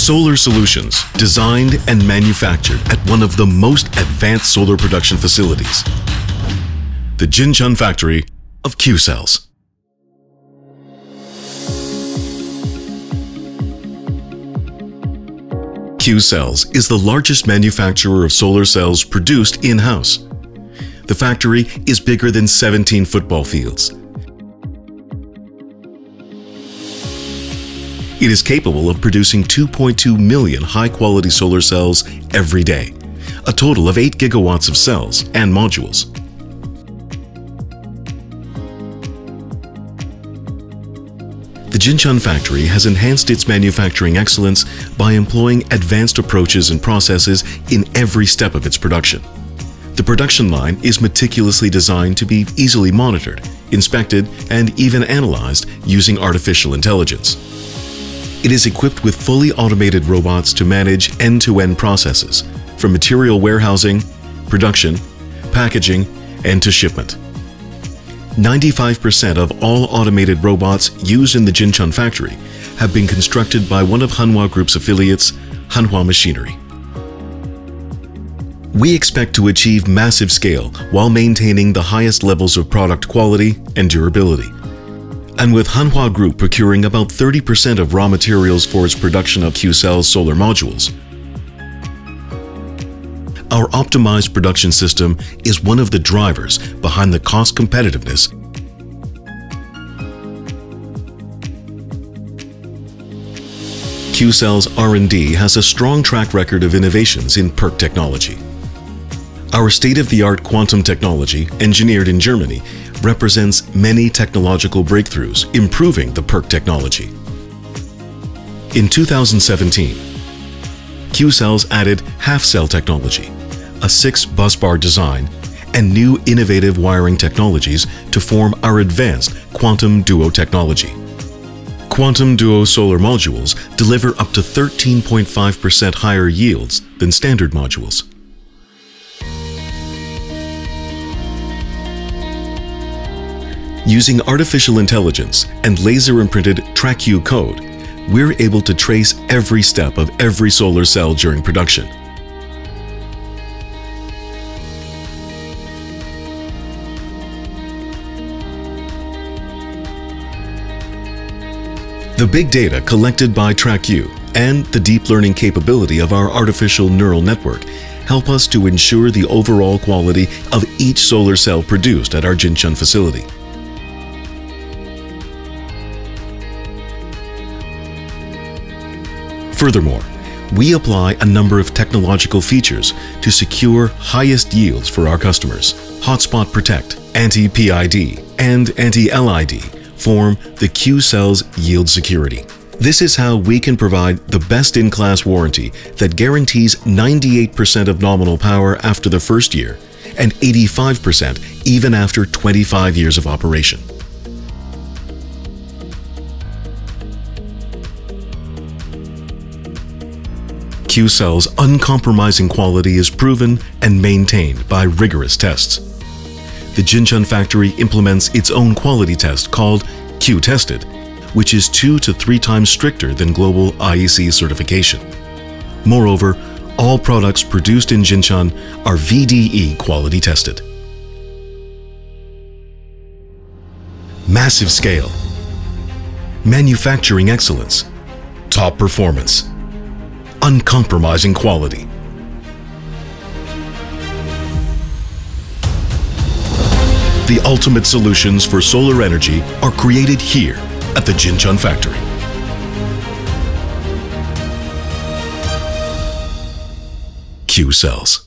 Solar solutions designed and manufactured at one of the most advanced solar production facilities, the Jincheon factory of Qcells. Qcells is the largest manufacturer of solar cells produced in-house. The factory is bigger than 17 football fields. It is capable of producing 2.2 million high-quality solar cells every day, a total of 8 gigawatts of cells and modules. The Jincheon factory has enhanced its manufacturing excellence by employing advanced approaches and processes in every step of its production. The production line is meticulously designed to be easily monitored, inspected, and even analyzed using artificial intelligence. It is equipped with fully automated robots to manage end-to-end processes, from material warehousing, production, packaging, and to shipment. 95% of all automated robots used in the Jincheon factory have been constructed by one of Hanwha Group's affiliates, Hanwha Machinery. We expect to achieve massive scale while maintaining the highest levels of product quality and durability. And with Hanwha Group procuring about 30% of raw materials for its production of Qcells solar modules, our optimized production system is one of the drivers behind the cost competitiveness. Qcells R&D has a strong track record of innovations in PERC technology. Our state-of-the-art quantum technology, engineered in Germany, represents many technological breakthroughs, improving the PERC technology. In 2017, Qcells added half-cell technology, a 6-busbar design, and new innovative wiring technologies to form our advanced Quantum Duo technology. Quantum Duo solar modules deliver up to 13.5% higher yields than standard modules. Using artificial intelligence and laser-imprinted TrackQ code, we're able to trace every step of every solar cell during production. The big data collected by TrackQ and the deep learning capability of our artificial neural network help us to ensure the overall quality of each solar cell produced at our Jincheon facility. Furthermore, we apply a number of technological features to secure highest yields for our customers. Hotspot Protect, Anti-PID, and Anti-LID form the Qcells yield security. This is how we can provide the best-in-class warranty that guarantees 98% of nominal power after the first year and 85% even after 25 years of operation. Qcells' uncompromising quality is proven and maintained by rigorous tests. The Jincheon factory implements its own quality test called Q-Tested, which is 2 to 3 times stricter than global IEC certification. Moreover, all products produced in Jincheon are VDE quality tested. Massive scale, manufacturing excellence, top performance, uncompromising quality. The ultimate solutions for solar energy are created here at the Jincheon factory. Qcells.